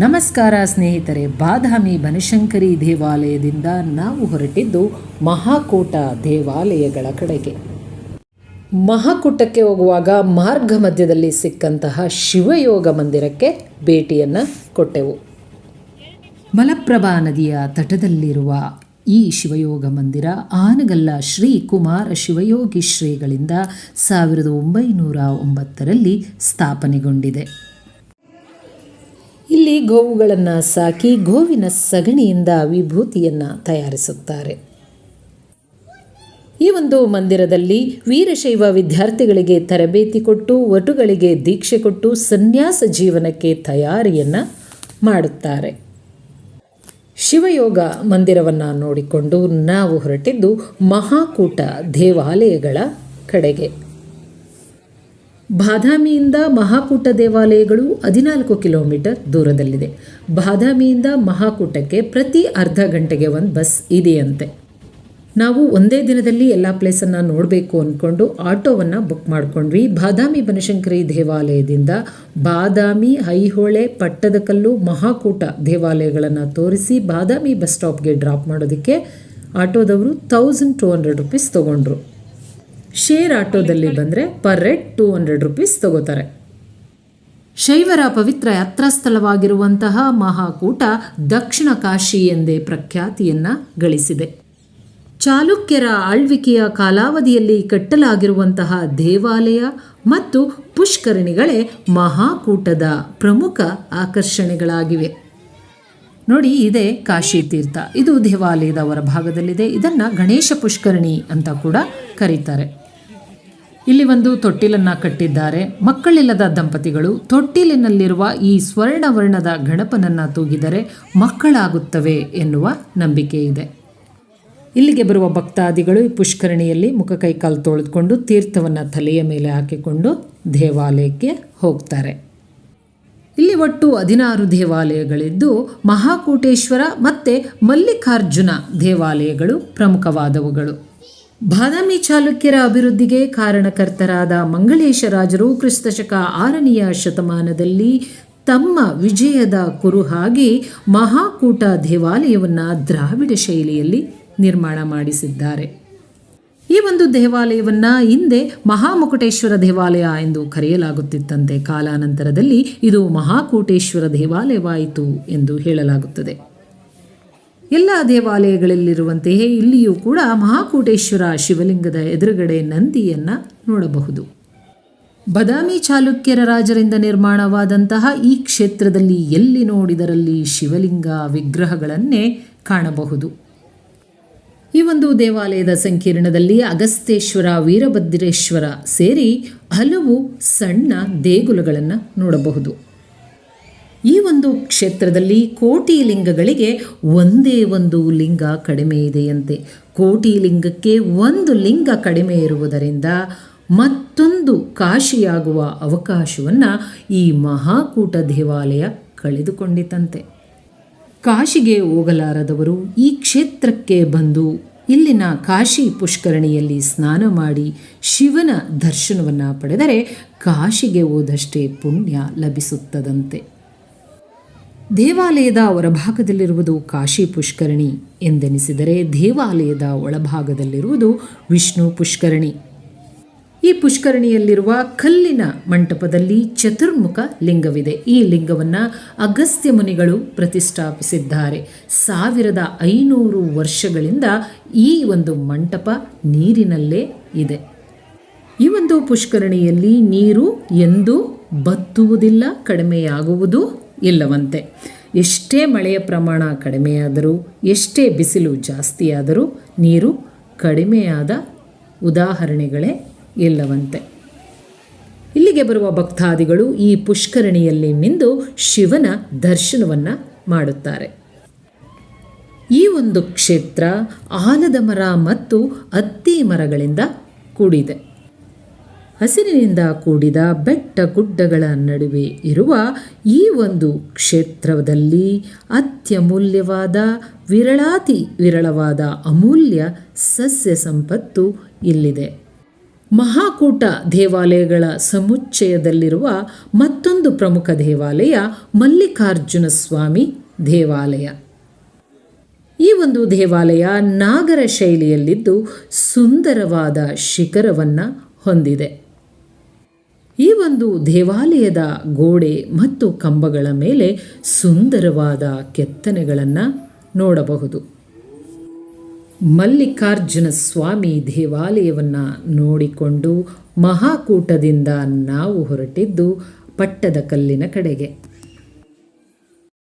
ನಮಸ್ಕಾರ ಸ್ನೇಹಿತರೆ, ಬಾದಾಮಿ ಬನಶಂಕರಿ ದೇವಾಲಯದಿಂದ ನಾವು ಹೊರಟಿದ್ದು ಮಹಾಕೂಟ ದೇವಾಲಯಗಳ ಕಡೆಗೆ. ಮಹಾಕೂಟಕ್ಕೆ ಹೋಗುವಾಗ ಮಾರ್ಗ ಮಧ್ಯದಲ್ಲಿ ಸಿಕ್ಕಂತಹ ಶಿವಯೋಗ ಮಂದಿರಕ್ಕೆ ಭೇಟಿಯನ್ನು ಕೊಟ್ಟೆವು. ಮಲಪ್ರಭಾ ನದಿಯ ತಟದಲ್ಲಿರುವ ಈ ಶಿವಯೋಗ ಮಂದಿರ ಆನಗಲ್ಲ ಶ್ರೀ ಕುಮಾರ ಶಿವಯೋಗಿ ಶ್ರೀಗಳಿಂದ 1909ರಲ್ಲಿ ಸ್ಥಾಪನೆಗೊಂಡಿದೆ. ಇಲ್ಲಿ ಗೋವುಗಳನ್ನು ಸಾಕಿ ಗೋವಿನ ಸಗಣಿಯಿಂದ ವಿಭೂತಿಯನ್ನು ತಯಾರಿಸುತ್ತಾರೆ. ಈ ಒಂದು ಮಂದಿರದಲ್ಲಿ ವೀರಶೈವ ವಿದ್ಯಾರ್ಥಿಗಳಿಗೆ ತರಬೇತಿ ಕೊಟ್ಟು ವಟುಗಳಿಗೆ ದೀಕ್ಷೆ ಕೊಟ್ಟು ಸನ್ಯಾಸ ಜೀವನಕ್ಕೆ ತಯಾರಿಯನ್ನು ಮಾಡುತ್ತಾರೆ. ಶಿವಯೋಗ ಮಂದಿರವನ್ನು ನೋಡಿಕೊಂಡು ನಾವು ಹೊರಟಿದ್ದು ಮಹಾಕೂಟ ದೇವಾಲಯಗಳ ಕಡೆಗೆ. ಬಾದಾಮಿಯಿಂದ ಮಹಾಕೂಟ ದೇವಾಲಯಗಳು 14 ಕಿಲೋಮೀಟರ್ ದೂರದಲ್ಲಿದೆ. ಬಾದಾಮಿಯಿಂದ ಮಹಾಕೂಟಕ್ಕೆ ಪ್ರತಿ ಅರ್ಧ ಗಂಟೆಗೆ ಒಂದು ಬಸ್ ಇದೆಯಂತೆ. ನಾವು ಒಂದೇ ದಿನದಲ್ಲಿ ಎಲ್ಲ ಪ್ಲೇಸನ್ನು ನೋಡಬೇಕು ಅಂದ್ಕೊಂಡು ಆಟೋವನ್ನು ಬುಕ್ ಮಾಡಿಕೊಂಡ್ವಿ. ಬಾದಾಮಿ ಬನಶಂಕರಿ ದೇವಾಲಯದಿಂದ ಬಾದಾಮಿ, ಐಹೊಳೆ, ಪಟ್ಟದಕಲ್ಲು, ಮಹಾಕೂಟ ದೇವಾಲಯಗಳನ್ನು ತೋರಿಸಿ ಬಾದಾಮಿ ಬಸ್ ಸ್ಟಾಪ್ಗೆ ಡ್ರಾಪ್ ಮಾಡೋದಕ್ಕೆ ಆಟೋದವರು 1200 ರೂಪೀಸ್ ತೊಗೊಂಡ್ರು. ಶೇರ್ ಆಟೋದಲ್ಲಿ ಬಂದರೆ ಪರ್ ಹೆಡ್ 200 ರೂಪೀಸ್ ತಗೋತಾರೆ. ಶೈವರ ಪವಿತ್ರ ಯಾತ್ರಾ ಸ್ಥಳವಾಗಿರುವಂತಹ ಮಹಾಕೂಟ ದಕ್ಷಿಣ ಕಾಶಿ ಎಂದೇ ಪ್ರಖ್ಯಾತಿಯನ್ನು ಗಳಿಸಿದೆ. ಚಾಲುಕ್ಯರ ಆಳ್ವಿಕೆಯ ಕಾಲಾವಧಿಯಲ್ಲಿ ಕಟ್ಟಲಾಗಿರುವಂತಹ ದೇವಾಲಯ ಮತ್ತು ಪುಷ್ಕರಣಿಗಳೇ ಮಹಾಕೂಟದ ಪ್ರಮುಖ ಆಕರ್ಷಣೆಗಳಾಗಿವೆ. ನೋಡಿ, ಇದೇ ಕಾಶಿ ತೀರ್ಥ. ಇದು ದೇವಾಲಯದ ಹೊರಭಾಗದಲ್ಲಿದೆ. ಇದನ್ನು ಗಣೇಶ ಪುಷ್ಕರಣಿ ಅಂತ ಕೂಡ ಕರೀತಾರೆ. ಇಲ್ಲಿ ಒಂದು ತೊಟ್ಟಿಲನ್ನು ಕಟ್ಟಿದ್ದಾರೆ. ಮಕ್ಕಳಿಲ್ಲದ ದಂಪತಿಗಳು ತೊಟ್ಟಿಲಿನಲ್ಲಿರುವ ಈ ಸ್ವರ್ಣವರ್ಣದ ಗಣಪನನ್ನು ತೂಗಿದರೆ ಮಕ್ಕಳಾಗುತ್ತವೆ ಎನ್ನುವ ನಂಬಿಕೆ ಇದೆ. ಇಲ್ಲಿಗೆ ಬರುವ ಭಕ್ತಾದಿಗಳು ಈ ಪುಷ್ಕರಣಿಯಲ್ಲಿ ಮುಖ ಕೈ ಕಾಲು ತೊಳೆದುಕೊಂಡು ತೀರ್ಥವನ್ನು ತಲೆಯ ಮೇಲೆ ಹಾಕಿಕೊಂಡು ದೇವಾಲಯಕ್ಕೆ ಹೋಗ್ತಾರೆ. ಇಲ್ಲಿ ಒಟ್ಟು 16 ದೇವಾಲಯಗಳಿದ್ದು ಮಹಾಕೂಟೇಶ್ವರ ಮತ್ತು ಮಲ್ಲಿಕಾರ್ಜುನ ದೇವಾಲಯಗಳು ಪ್ರಮುಖವಾದವುಗಳು. ಬಾದಾಮಿ ಚಾಲುಕ್ಯರ ಅಭಿವೃದ್ಧಿಗೆ ಕಾರಣಕರ್ತರಾದ ಮಂಗಳೇಶ ರಾಜರು ಕ್ರಿಸ್ತಶಕ 6ನೇ ಶತಮಾನದಲ್ಲಿ ತಮ್ಮ ವಿಜಯದ ಕುರುಹಾಗಿ ಮಹಾಕೂಟ ದೇವಾಲಯವನ್ನು ದ್ರಾವಿಡ ಶೈಲಿಯಲ್ಲಿ ನಿರ್ಮಾಣ ಮಾಡಿಸಿದ್ದಾರೆ. ಈ ಒಂದು ದೇವಾಲಯವನ್ನು ಹಿಂದೆ ಮಹಾಮಕುಟೇಶ್ವರ ದೇವಾಲಯ ಎಂದು ಕರೆಯಲಾಗುತ್ತಿತ್ತಂತೆ. ಕಾಲಾನಂತರದಲ್ಲಿ ಇದು ಮಹಾಕೂಟೇಶ್ವರ ದೇವಾಲಯವಾಯಿತು ಎಂದು ಹೇಳಲಾಗುತ್ತದೆ. ಎಲ್ಲ ದೇವಾಲಯಗಳಲ್ಲಿರುವಂತೆಯೇ ಇಲ್ಲಿಯೂ ಕೂಡ ಮಹಾಕೂಟೇಶ್ವರ ಶಿವಲಿಂಗದ ಎದುರುಗಡೆ ನಂದಿಯನ್ನು ನೋಡಬಹುದು. ಬಾದಾಮಿ ಚಾಲುಕ್ಯರ ರಾಜರಿಂದ ನಿರ್ಮಾಣವಾದಂತಹ ಈ ಕ್ಷೇತ್ರದಲ್ಲಿ ಎಲ್ಲಿ ನೋಡಿದರಲ್ಲಿ ಶಿವಲಿಂಗ ವಿಗ್ರಹಗಳನ್ನೇ ಕಾಣಬಹುದು. ಈ ಒಂದು ದೇವಾಲಯದ ಸಂಕೀರ್ಣದಲ್ಲಿ ಅಗಸ್ತೇಶ್ವರ, ವೀರಭದ್ರೇಶ್ವರ ಸೇರಿ ಹಲವು ಸಣ್ಣ ದೇಗುಲಗಳನ್ನು ನೋಡಬಹುದು. ಈ ಒಂದು ಕ್ಷೇತ್ರದಲ್ಲಿ ಕೋಟಿ ಲಿಂಗಗಳಿಗೆ ಒಂದೇ ಒಂದು ಲಿಂಗ ಕಡಿಮೆ ಇದೆಯಂತೆ. ಕೋಟಿ ಲಿಂಗಕ್ಕೆ ಒಂದು ಲಿಂಗ ಕಡಿಮೆ ಇರುವುದರಿಂದ ಮತ್ತೊಂದು ಕಾಶಿಯಾಗುವ ಅವಕಾಶವನ್ನು ಈ ಮಹಾಕೂಟ ದೇವಾಲಯ ಕಳೆದುಕೊಂಡಿತಂತೆ. ಕಾಶಿಗೆ ಹೋಗಲಾರದವರು ಈ ಕ್ಷೇತ್ರಕ್ಕೆ ಬಂದು ಇಲ್ಲಿನ ಕಾಶಿ ಪುಷ್ಕರಣಿಯಲ್ಲಿ ಸ್ನಾನ ಮಾಡಿ ಶಿವನ ದರ್ಶನವನ್ನು ಪಡೆದರೆ ಕಾಶಿಗೆ ಹೋದಷ್ಟೇ ಪುಣ್ಯ ಲಭಿಸುತ್ತದಂತೆ. ದೇವಾಲಯದ ಹೊರಭಾಗದಲ್ಲಿರುವುದು ಕಾಶಿ ಪುಷ್ಕರಣಿ ಎಂದೆನಿಸಿದರೆ ದೇವಾಲಯದ ಒಳಭಾಗದಲ್ಲಿರುವುದು ವಿಷ್ಣು ಪುಷ್ಕರಣಿ. ಈ ಪುಷ್ಕರಣಿಯಲ್ಲಿರುವ ಕಲ್ಲಿನ ಮಂಟಪದಲ್ಲಿ ಚತುರ್ಮುಖ ಲಿಂಗವಿದೆ. ಈ ಲಿಂಗವನ್ನು ಅಗಸ್ತ್ಯ ಮುನಿಗಳು ಪ್ರತಿಷ್ಠಾಪಿಸಿದ್ದಾರೆ. 1500 ವರ್ಷಗಳಿಂದ ಈ ಒಂದು ಮಂಟಪ ನೀರಿನಲ್ಲೇ ಇದೆ. ಈ ಒಂದು ಪುಷ್ಕರಣಿಯಲ್ಲಿ ನೀರು ಎಂದೂ ಬತ್ತುವುದಿಲ್ಲ, ಕಡಿಮೆಯಾಗುವುದು ಇಲ್ಲವಂತೆ. ಎಷ್ಟೇ ಮಳೆಯ ಪ್ರಮಾಣ ಕಡಿಮೆಯಾದರೂ, ಎಷ್ಟೇ ಬಿಸಿಲು ಜಾಸ್ತಿಯಾದರೂ ನೀರು ಕಡಿಮೆಯಾದ ಉದಾಹರಣೆಗಳೇ ಇಲ್ಲವಂತೆ. ಇಲ್ಲಿಗೆ ಬರುವ ಭಕ್ತಾದಿಗಳು ಈ ಪುಷ್ಕರಣಿಯಲ್ಲಿ ಮಿಂದು ಶಿವನ ದರ್ಶನವನ್ನು ಮಾಡುತ್ತಾರೆ. ಈ ಒಂದು ಕ್ಷೇತ್ರ ಆಲದ ಮರ ಮತ್ತು ಅತ್ತಿ ಮರಗಳಿಂದ ಕೂಡಿದೆ. ಹಸಿರಿನಿಂದ ಕೂಡಿದ ಬೆಟ್ಟ ಗುಡ್ಡಗಳ ನಡುವೆ ಇರುವ ಈ ಒಂದು ಕ್ಷೇತ್ರದಲ್ಲಿ ಅತ್ಯಮೂಲ್ಯವಾದ ವಿರಳಾತಿ ವಿರಳವಾದ ಅಮೂಲ್ಯ ಸಸ್ಯ ಸಂಪತ್ತು ಇಲ್ಲಿದೆ. ಮಹಾಕೂಟ ದೇವಾಲಯಗಳ ಸಮುಚ್ಚಯದಲ್ಲಿರುವ ಮತ್ತೊಂದು ಪ್ರಮುಖ ದೇವಾಲಯ ಮಲ್ಲಿಕಾರ್ಜುನ ಸ್ವಾಮಿ ದೇವಾಲಯ. ಈ ಒಂದು ದೇವಾಲಯ ನಾಗರ ಶೈಲಿಯಲ್ಲಿದ್ದು ಸುಂದರವಾದ ಶಿಖರವನ್ನು ಹೊಂದಿದೆ. ಈ ಒಂದು ದೇವಾಲಯದ ಗೋಡೆ ಮತ್ತು ಕಂಬಗಳ ಮೇಲೆ ಸುಂದರವಾದ ಕೆತ್ತನೆಗಳನ್ನು ನೋಡಬಹುದು. ಮಲ್ಲಿಕಾರ್ಜುನ ಸ್ವಾಮಿ ದೇವಾಲಯವನ್ನು ನೋಡಿಕೊಂಡು ಮಹಾಕೂಟದಿಂದ ನಾವು ಹೊರಟಿದ್ದು ಪಟ್ಟದಕಲ್ಲಿನ ಕಡೆಗೆ.